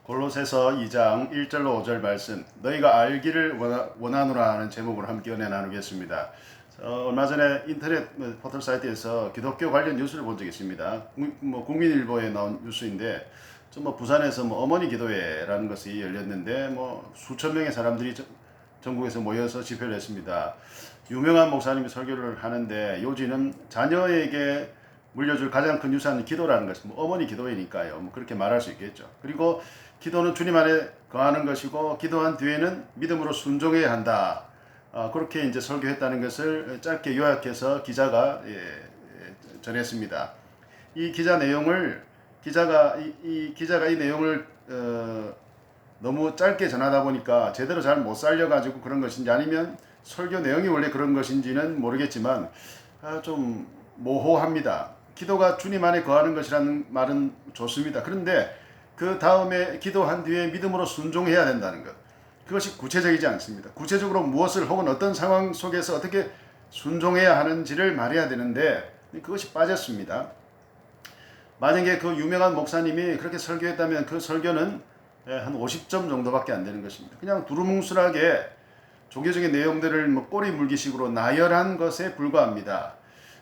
골로새서 2장 1절로 5절 말씀, 너희가 알기를 원하노라 하는 제목으로 함께 은혜 나누겠습니다. 얼마 전에 인터넷 포털 사이트에서 기독교 관련 뉴스를 본 적이 있습니다. 국민일보에 나온 뉴스인데, 부산에서 어머니 기도회라는 것이 열렸는데 수천 명의 사람들이 전국에서 모여서 집회를 했습니다. 유명한 목사님이 설교를 하는데, 요지는 자녀에게 물려줄 가장 큰 유산은 기도라는 것이 어머니 기도회니까요. 그렇게 말할 수 있겠죠. 그리고 기도는 주님 안에 거하는 것이고, 기도한 뒤에는 믿음으로 순종해야 한다. 그렇게 이제 설교했다는 것을 짧게 요약해서 기자가 전했습니다. 이 기자 내용을 기자가 이 내용을 너무 짧게 전하다 보니까 제대로 잘 못 살려가지고 그런 것인지, 아니면 설교 내용이 원래 그런 것인지는 모르겠지만 좀 모호합니다. 기도가 주님 안에 거하는 것이라는 말은 좋습니다. 그런데 그 다음에 기도한 뒤에 믿음으로 순종해야 된다는 것, 그것이 구체적이지 않습니다. 구체적으로 무엇을 혹은 어떤 상황 속에서 어떻게 순종해야 하는지를 말해야 되는데, 그것이 빠졌습니다. 만약에 그 유명한 목사님이 그렇게 설교했다면 그 설교는 한 50점 정도밖에 안 되는 것입니다. 그냥 두루뭉술하게 종교적인 내용들을 꼬리 물기식으로 나열한 것에 불과합니다.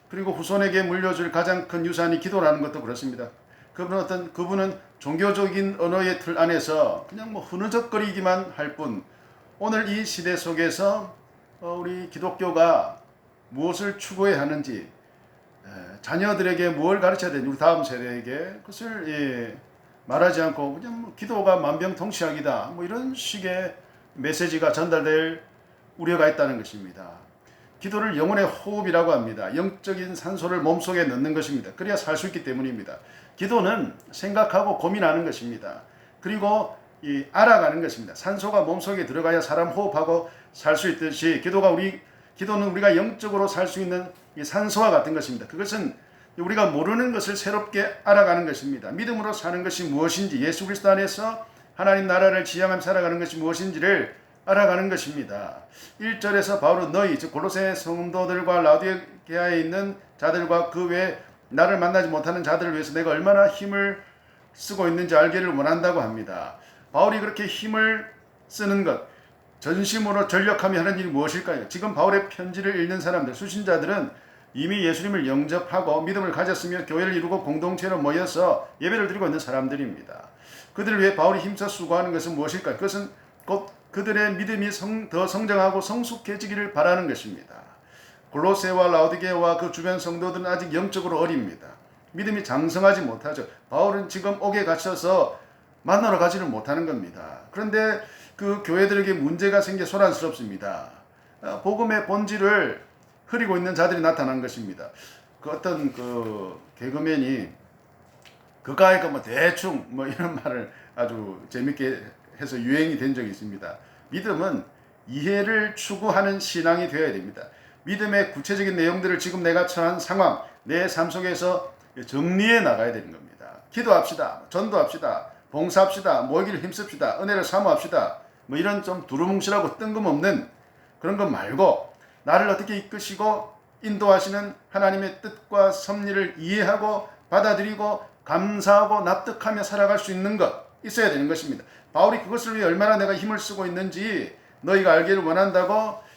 그리고 후손에게 물려줄 가장 큰 유산이 기도라는 것도 그렇습니다. 그분은 종교적인 언어의 틀 안에서 그냥 흐느적거리기만 할 뿐, 오늘 이 시대 속에서 우리 기독교가 무엇을 추구해야 하는지, 자녀들에게 무엇을 가르쳐야 되는지, 우리 다음 세대에게 그것을 말하지 않고 그냥 기도가 만병통치약이다, 이런 식의 메시지가 전달될 우려가 있다는 것입니다. 기도를 영혼의 호흡이라고 합니다. 영적인 산소를 몸속에 넣는 것입니다. 그래야 살 수 있기 때문입니다. 기도는 생각하고 고민하는 것입니다. 그리고 알아가는 것입니다. 산소가 몸속에 들어가야 사람 호흡하고 살 수 있듯이, 기도는 우리가 영적으로 살 수 있는 산소와 같은 것입니다. 그것은 우리가 모르는 것을 새롭게 알아가는 것입니다. 믿음으로 사는 것이 무엇인지, 예수 그리스도 안에서 하나님 나라를 지향하며 살아가는 것이 무엇인지를 알아가는 것입니다. 1절에서 바울은 너희, 즉 골로새 성도들과 라우디게아에 있는 자들과 그 외에 나를 만나지 못하는 자들을 위해서 내가 얼마나 힘을 쓰고 있는지 알기를 원한다고 합니다. 바울이 그렇게 힘을 쓰는 것, 전심으로 전력하며 하는 일이 무엇일까요? 지금 바울의 편지를 읽는 사람들, 수신자들은 이미 예수님을 영접하고 믿음을 가졌으며 교회를 이루고 공동체로 모여서 예배를 드리고 있는 사람들입니다. 그들을 위해 바울이 힘써 수고하는 것은 무엇일까요? 그것은 곧 그들의 믿음이 더 성장하고 성숙해지기를 바라는 것입니다. 골로새와 라우디게아와 그 주변 성도들은 아직 영적으로 어립니다. 믿음이 장성하지 못하죠. 바울은 지금 옥에 갇혀서 만나러 가지를 못하는 겁니다. 그런데 그 교회들에게 문제가 생겨 소란스럽습니다. 복음의 본질을 흐리고 있는 자들이 나타난 것입니다. 어떤 개그맨이 그까이 대충 이런 말을 아주 재밌게 해서 유행이 된 적이 있습니다. 믿음은 이해를 추구하는 신앙이 되어야 됩니다. 믿음의 구체적인 내용들을 지금 내가 처한 상황, 내 삶 속에서 정리해 나가야 되는 겁니다. 기도합시다, 전도합시다, 봉사합시다, 모이기를 힘씁시다, 은혜를 사모합시다, 이런 좀 두루뭉실하고 뜬금없는 그런 것 말고, 나를 어떻게 이끄시고 인도하시는 하나님의 뜻과 섭리를 이해하고 받아들이고 감사하고 납득하며 살아갈 수 있는 것 있어야 되는 것입니다. 바울이 그것을 위해 얼마나 내가 힘을 쓰고 있는지 너희가 알기를 원한다고.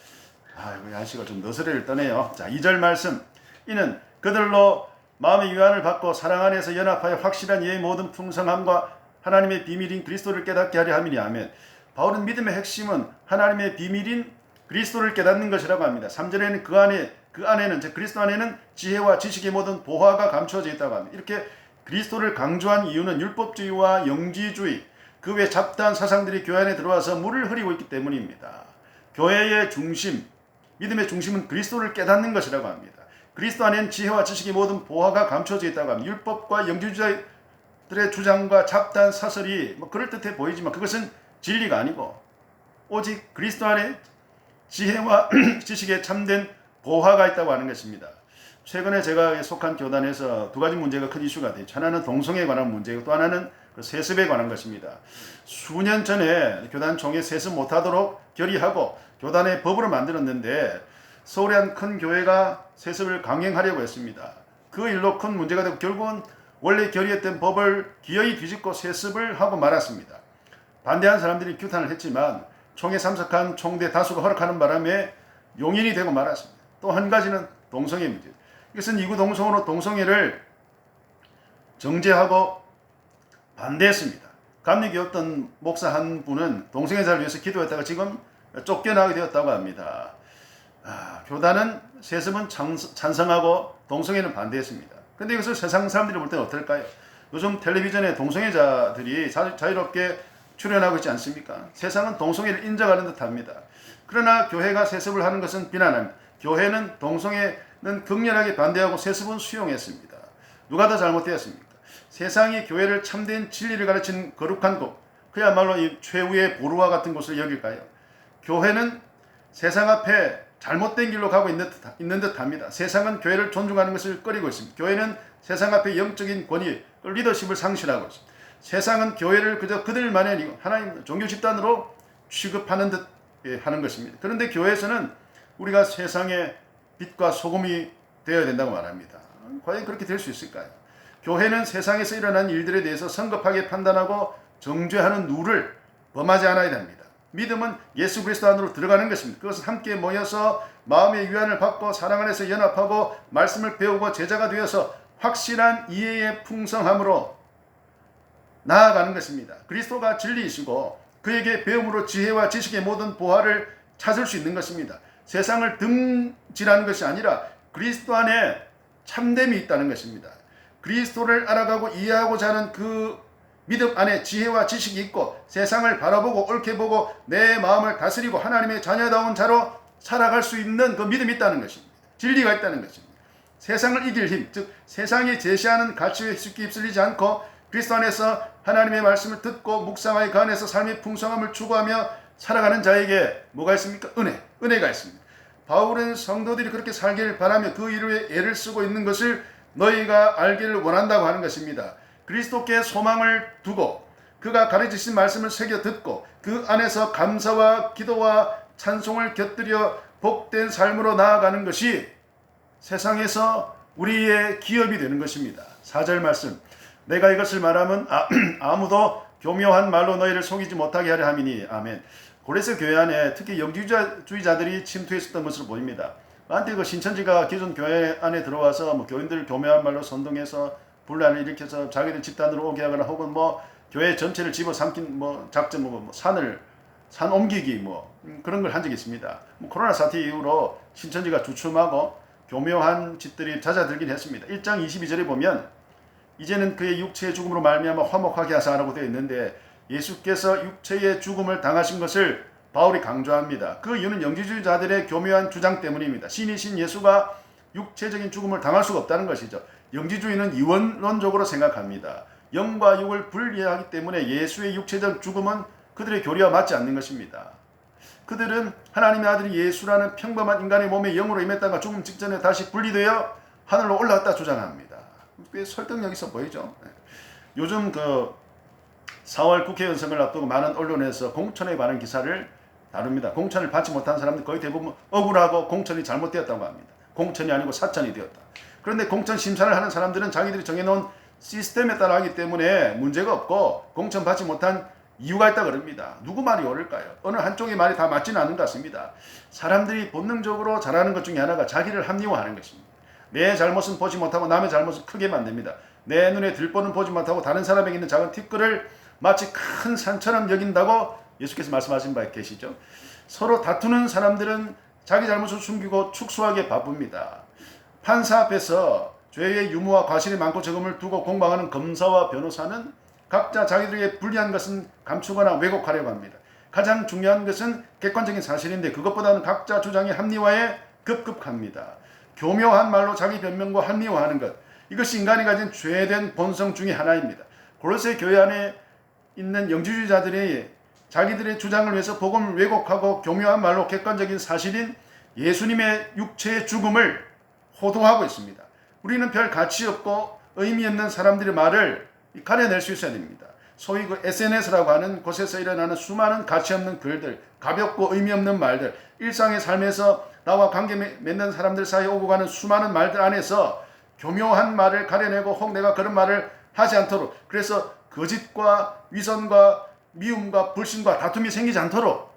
날씨가 좀 너스레를 떠네요. 자, 2절 말씀, 이는 그들로 마음의 유한을 받고 사랑 안에서 연합하여 확실한 예의 모든 풍성함과 하나님의 비밀인 그리스도를 깨닫게 하려 함이니. 아멘. 바울은 믿음의 핵심은 하나님의 비밀인 그리스도를 깨닫는 것이라고 합니다. 3절에는 그 안에는, 즉 그리스도 안에는 지혜와 지식의 모든 보화가 감추어져 있다고 합니다. 이렇게 그리스도를 강조한 이유는 율법주의와 영지주의, 그 외 잡다한 사상들이 교회 안에 들어와서 물을 흐리고 있기 때문입니다. 교회의 중심, 믿음의 중심은 그리스도를 깨닫는 것이라고 합니다. 그리스도 안에는 지혜와 지식의 모든 보화가 감춰져 있다고 합니다. 율법과 영지주의자들의 주장과 잡다한 사설이 그럴듯해 보이지만 그것은 진리가 아니고, 오직 그리스도 안에 지혜와 지식에 참된 보화가 있다고 하는 것입니다. 최근에 제가 속한 교단에서 두 가지 문제가 큰 이슈가 되죠. 하나는 동성애에 관한 문제고, 또 하나는 세습에 관한 것입니다. 수년 전에 교단 총회 세습 못하도록 결의하고 교단의 법으로 만들었는데, 서울의 한 큰 교회가 세습을 강행하려고 했습니다. 그 일로 큰 문제가 되고 결국은 원래 결의했던 법을 기어이 뒤집고 세습을 하고 말았습니다. 반대한 사람들이 규탄을 했지만 총에 참석한 총대 다수가 허락하는 바람에 용인이 되고 말았습니다. 또 한 가지는 동성애 문제. 이것은 이구 동성으로 동성애를 정죄하고 반대했습니다. 감리교였던 목사 한 분은 동성애자를 위해서 기도했다가 지금 쫓겨나게 되었다고 합니다. 교단은 세습은 찬성하고 동성애는 반대했습니다. 그런데 이것을 세상 사람들이 볼 때는 어떨까요? 요즘 텔레비전에 동성애자들이 자유롭게 출연하고 있지 않습니까? 세상은 동성애를 인정하는 듯합니다. 그러나 교회가 세습을 하는 것은 비난합니다. 교회는 동성애는 극렬하게 반대하고 세습은 수용했습니다. 누가 더 잘못되었습니까? 세상이 교회를 참된 진리를 가르치는 거룩한 곳, 그야말로 이 최후의 보루와 같은 곳을 여길까요? 교회는 세상 앞에 잘못된 길로 가고 있는 듯합니다. 세상은 교회를 존중하는 것을 꺼리고 있습니다. 교회는 세상 앞에 영적인 권위, 리더십을 상실하고 있습니다. 세상은 교회를 그저 그들만의 하나님 종교 집단으로 취급하는 듯 하는 것입니다. 그런데 교회에서는 우리가 세상의 빛과 소금이 되어야 된다고 말합니다. 과연 그렇게 될 수 있을까요? 교회는 세상에서 일어난 일들에 대해서 성급하게 판단하고 정죄하는 누를 범하지 않아야 됩니다. 믿음은 예수 그리스도 안으로 들어가는 것입니다. 그것은 함께 모여서 마음의 위안을 받고 사랑 안에서 연합하고 말씀을 배우고 제자가 되어서 확실한 이해의 풍성함으로 나아가는 것입니다. 그리스도가 진리이시고 그에게 배움으로 지혜와 지식의 모든 보화를 찾을 수 있는 것입니다. 세상을 등지라는 것이 아니라 그리스도 안에 참됨이 있다는 것입니다. 그리스도를 알아가고 이해하고자 하는 그 믿음 안에 지혜와 지식이 있고 세상을 바라보고 옳게 보고 내 마음을 다스리고 하나님의 자녀다운 자로 살아갈 수 있는 그 믿음이 있다는 것입니다. 진리가 있다는 것입니다. 세상을 이길 힘, 즉 세상이 제시하는 가치에 쉽게 휩쓸리지 않고 그리스도 안에서 하나님의 말씀을 듣고 묵상하여 그 안에서 삶의 풍성함을 추구하며 살아가는 자에게 뭐가 있습니까? 은혜가 있습니다. 바울은 성도들이 그렇게 살기를 바라며 그 이루에 애를 쓰고 있는 것을 너희가 알기를 원한다고 하는 것입니다. 그리스도께 소망을 두고 그가 가르치신 말씀을 새겨 듣고 그 안에서 감사와 기도와 찬송을 곁들여 복된 삶으로 나아가는 것이 세상에서 우리의 기업이 되는 것입니다. 4절 말씀, 내가 이것을 말하면 아무도 교묘한 말로 너희를 속이지 못하게 하려 함이니. 아멘. 고레스 교회 안에 특히 영지주의자들이 침투했었던 것으로 보입니다. 한때 그 신천지가 기존 교회 안에 들어와서 교인들을 교묘한 말로 선동해서 분란을 일으켜서 자기들 집단으로 오게 하거나 혹은 교회 전체를 집어삼킨 작전 산 옮기기 그런 걸 한 적이 있습니다. 코로나 사태 이후로 신천지가 주춤하고 교묘한 짓들이 잦아들긴 했습니다. 1장 22절에 보면 이제는 그의 육체의 죽음으로 말미암아 화목하게 하사라고 되어 있는데 예수께서 육체의 죽음을 당하신 것을 바울이 강조합니다. 그 이유는 영지주의자들의 교묘한 주장 때문입니다. 신이신 예수가 육체적인 죽음을 당할 수가 없다는 것이죠. 영지주의는 이원론적으로 생각합니다. 영과 육을 분리하기 때문에 예수의 육체적 죽음은 그들의 교리와 맞지 않는 것입니다. 그들은 하나님의 아들이 예수라는 평범한 인간의 몸에 영으로 임했다가 죽음 직전에 다시 분리되어 하늘로 올라갔다 주장합니다. 꽤 설득력 있어 보이죠. 요즘 4월 국회의원 선거를 앞두고 많은 언론에서 공천에 관한 기사를 다룹니다. 공천을 받지 못한 사람들 거의 대부분 억울하고 공천이 잘못되었다고 합니다. 공천이 아니고 사천이 되었다. 그런데 공천 심사를 하는 사람들은 자기들이 정해놓은 시스템에 따라 하기 때문에 문제가 없고 공천 받지 못한 이유가 있다 그럽니다. 누구 말이 옳을까요? 어느 한쪽의 말이 다 맞지는 않는 것 같습니다. 사람들이 본능적으로 잘하는 것 중에 하나가 자기를 합리화하는 것입니다. 내 잘못은 보지 못하고 남의 잘못은 크게 만듭니다. 내 눈에 들보는 보지 못하고 다른 사람에게 있는 작은 티끌을 마치 큰 산처럼 여긴다고 예수께서 말씀하신 바 계시죠. 서로 다투는 사람들은 자기 잘못을 숨기고 축소하기에 바쁩니다. 판사 앞에서 죄의 유무와 과실이 많고 적음을 두고 공방하는 검사와 변호사는 각자 자기들에게 불리한 것은 감추거나 왜곡하려고 합니다. 가장 중요한 것은 객관적인 사실인데 그것보다는 각자 주장의 합리화에 급급합니다. 교묘한 말로 자기 변명과 합리화하는 것, 이것이 인간이 가진 죄된 본성 중의 하나입니다. 고로새 교회 안에 있는 영지주의자들이 자기들의 주장을 위해서 복음을 왜곡하고 교묘한 말로 객관적인 사실인 예수님의 육체의 죽음을 호도하고 있습니다. 우리는 별 가치 없고 의미 없는 사람들의 말을 가려낼 수 있어야 됩니다. 소위 SNS라고 하는 곳에서 일어나는 수많은 가치 없는 글들, 가볍고 의미 없는 말들, 일상의 삶에서 나와 관계 맺는 사람들 사이에 오고 가는 수많은 말들 안에서 교묘한 말을 가려내고 혹 내가 그런 말을 하지 않도록, 그래서 거짓과 위선과 미움과 불신과 다툼이 생기지 않도록,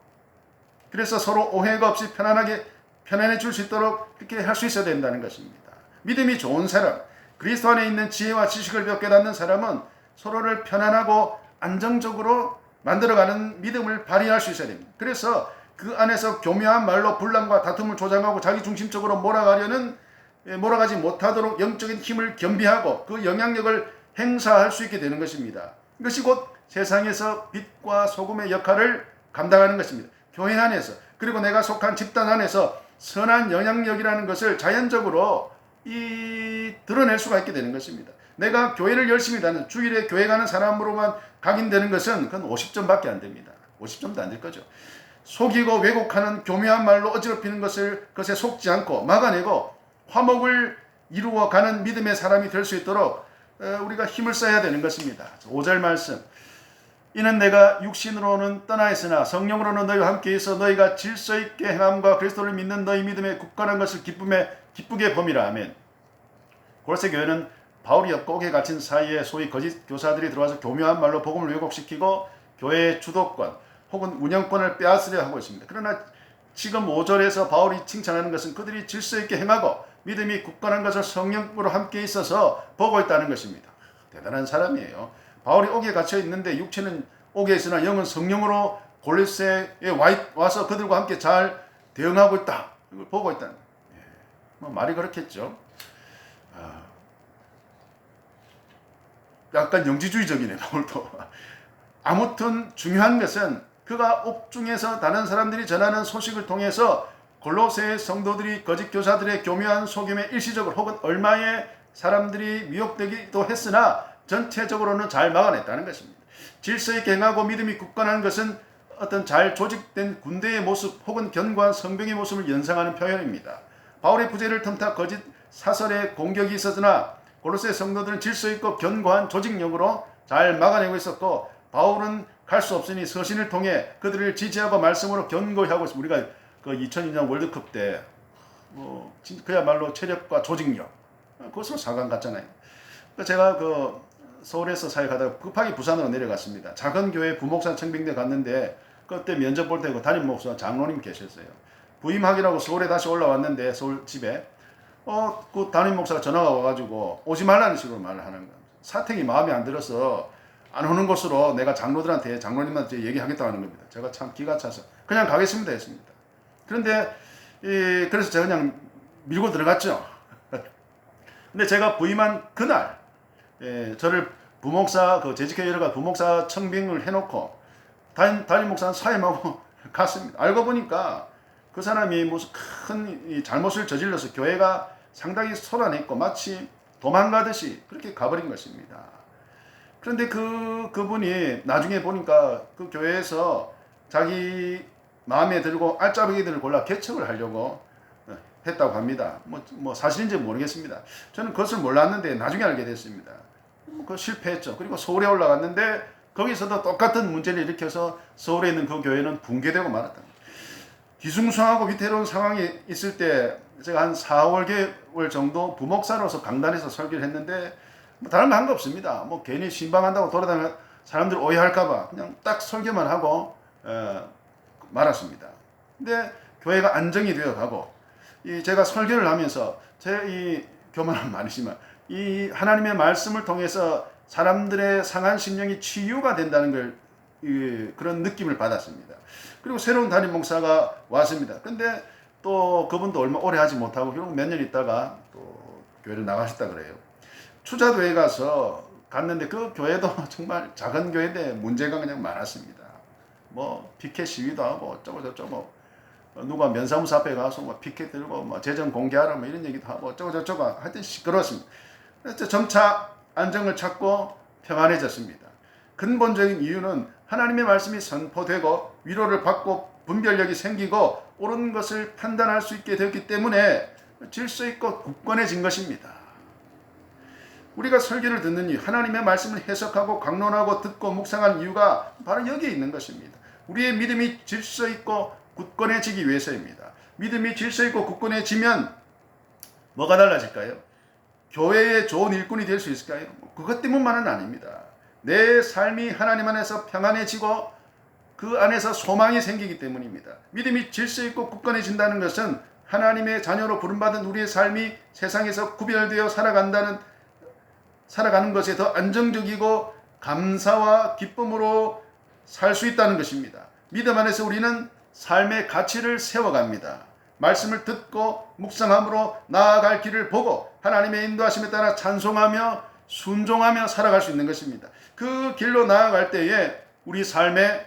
그래서 서로 오해가 없이 편안해질 수 있도록 그렇게 할 수 있어야 된다는 것입니다. 믿음이 좋은 사람, 그리스도 안에 있는 지혜와 지식을 배워 깨닫는 사람은 서로를 편안하고 안정적으로 만들어가는 믿음을 발휘할 수 있어야 됩니다. 그래서 그 안에서 교묘한 말로 분란과 다툼을 조장하고 자기 중심적으로 몰아가지 못하도록 영적인 힘을 겸비하고 그 영향력을 행사할 수 있게 되는 것입니다. 이것이 곧 세상에서 빛과 소금의 역할을 감당하는 것입니다. 교회 안에서, 그리고 내가 속한 집단 안에서 선한 영향력이라는 것을 자연적으로 드러낼 수가 있게 되는 것입니다. 내가 교회를 열심히 다니는, 주일에 교회 가는 사람으로만 각인되는 것은 그건 50점밖에 안 됩니다. 50점도 안 될 거죠. 속이고 왜곡하는 교묘한 말로 어지럽히는 것에 속지 않고 막아내고 화목을 이루어가는 믿음의 사람이 될 수 있도록 우리가 힘을 써야 되는 것입니다. 5절 말씀, 이는 내가 육신으로는 떠나 있으나 성령으로는 너희와 함께 있어 너희가 질서 있게 행함과 그리스도를 믿는 너희 믿음에 굳건한 것을 기쁘게 봄이라. 아멘. 골로새 교회는 바울이 옥에 갇힌 사이에 소위 거짓 교사들이 들어와서 교묘한 말로 복음을 왜곡시키고 교회의 주도권 혹은 운영권을 빼앗으려 하고 있습니다. 그러나 지금 5절에서 바울이 칭찬하는 것은 그들이 질서 있게 행하고 믿음이 굳건한 것을 성령으로 함께 있어서 보고 있다는 것입니다. 대단한 사람이에요. 바울이 옥에 갇혀 있는데 육체는 옥에 있으나 영은 성령으로 골로새에 와서 그들과 함께 잘 대응하고 있다. 이걸 보고 있다는 거예요. 뭐 말이 그렇겠죠. 약간 영지주의적이네, 바울도. 아무튼 중요한 것은 그가 옥중에서 다른 사람들이 전하는 소식을 통해서 골로새 성도들이 거짓 교사들의 교묘한 속임에 일시적으로 혹은 얼마의 사람들이 미혹되기도 했으나 전체적으로는 잘 막아냈다는 것입니다. 질서 있게 행하고 믿음이 굳건한 것은 어떤 잘 조직된 군대의 모습 혹은 견고한 성병의 모습을 연상하는 표현입니다. 바울의 부재를 틈타 거짓 사설의 공격이 있었으나 골로새 성도들은 질서 있고 견고한 조직력으로 잘 막아내고 있었고, 바울은 갈 수 없으니 서신을 통해 그들을 지지하고 말씀으로 견고히 하고 있습니다. 우리가 그 2002년 월드컵 때 그야말로 체력과 조직력, 그것으로 4강 갔잖아요. 제가 서울에서 사역하다가 급하게 부산으로 내려갔습니다. 작은 교회 부목사 청빙대 갔는데 그때 면접 볼 때 그 담임 목사 장로님 계셨어요. 부임하기라고 서울에 다시 올라왔는데 서울 집에 그 담임 목사가 전화가 와가지고 오지 말라는 식으로 말을 하는 거예요. 사택이 마음에 안 들어서 안 오는 곳으로 내가 장로님한테 얘기하겠다고 하는 겁니다. 제가 참 기가 차서 그냥 가겠습니다 했습니다. 그런데 그래서 제가 그냥 밀고 들어갔죠. 근데 제가 부임한 그날 저를 부목사 재직교회가 부목사 청빙을 해놓고 담임 목사는 사임하고 갔습니다. 알고 보니까 그 사람이 무슨 큰 잘못을 저질러서 교회가 상당히 소란했고 마치 도망가듯이 그렇게 가버린 것입니다. 그런데 그분이 나중에 보니까 그 교회에서 자기 마음에 들고 알짜배기들을 골라 개척을 하려고 했다고 합니다. 뭐 사실인지 모르겠습니다. 저는 그것을 몰랐는데 나중에 알게 됐습니다. 그 실패했죠. 그리고 서울에 올라갔는데 거기서도 똑같은 문제를 일으켜서 서울에 있는 그 교회는 붕괴되고 말았다. 뒤숭숭하고 위태로운 상황이 있을 때 제가 한 4개월 정도 부목사로서 강단에서 설교를 했는데 다른 거 한 거 없습니다. 뭐 괜히 신방한다고 돌아다니는 사람들 오해할까봐 그냥 딱 설교만 하고 말았습니다. 근데 교회가 안정이 되어 가고 제가 설교를 하면서 제 교만한 말이지만 이 하나님의 말씀을 통해서 사람들의 상한 심령이 치유가 된다는 걸 그런 느낌을 받았습니다. 그리고 새로운 담임 목사가 왔습니다. 근데 또 그분도 얼마 오래 하지 못하고 결국 몇 년 있다가 또 교회를 나가셨다 그래요. 추자도에 가서 갔는데 그 교회도 정말 작은 교회인데 문제가 그냥 많았습니다. 뭐 피켓 시위도 하고 어쩌고 저쩌고 누가 면사무소 앞에 가서 뭐 피켓 들고 뭐 재정 공개하라 뭐 이런 얘기도 하고 어쩌고 저쩌고 하여튼 시끄러웠습니다. 그래서 점차 안정을 찾고 평안해졌습니다. 근본적인 이유는 하나님의 말씀이 선포되고 위로를 받고 분별력이 생기고 옳은 것을 판단할 수 있게 되었기 때문에 질서 있고 굳건해진 것입니다. 우리가 설교를 듣는 이유, 하나님의 말씀을 해석하고 강론하고 듣고 묵상한 이유가 바로 여기에 있는 것입니다. 우리의 믿음이 질서 있고 굳건해지기 위해서입니다. 믿음이 질서 있고 굳건해지면 뭐가 달라질까요? 교회의 좋은 일꾼이 될 수 있을까요? 그것 때문만은 아닙니다. 내 삶이 하나님 안에서 평안해지고 그 안에서 소망이 생기기 때문입니다. 믿음이 질서 있고 굳건해진다는 것은 하나님의 자녀로 부름받은 우리의 삶이 세상에서 구별되어 살아가는 것에 더 안정적이고 감사와 기쁨으로 살 수 있다는 것입니다. 믿음 안에서 우리는 삶의 가치를 세워갑니다. 말씀을 듣고 묵상함으로 나아갈 길을 보고 하나님의 인도하심에 따라 찬송하며 순종하며 살아갈 수 있는 것입니다. 그 길로 나아갈 때에 우리 삶의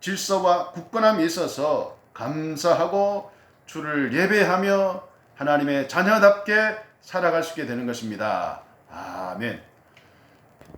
질서와 굳건함이 있어서 감사하고 주를 예배하며 하나님의 자녀답게 살아갈 수 있게 되는 것입니다. 아멘.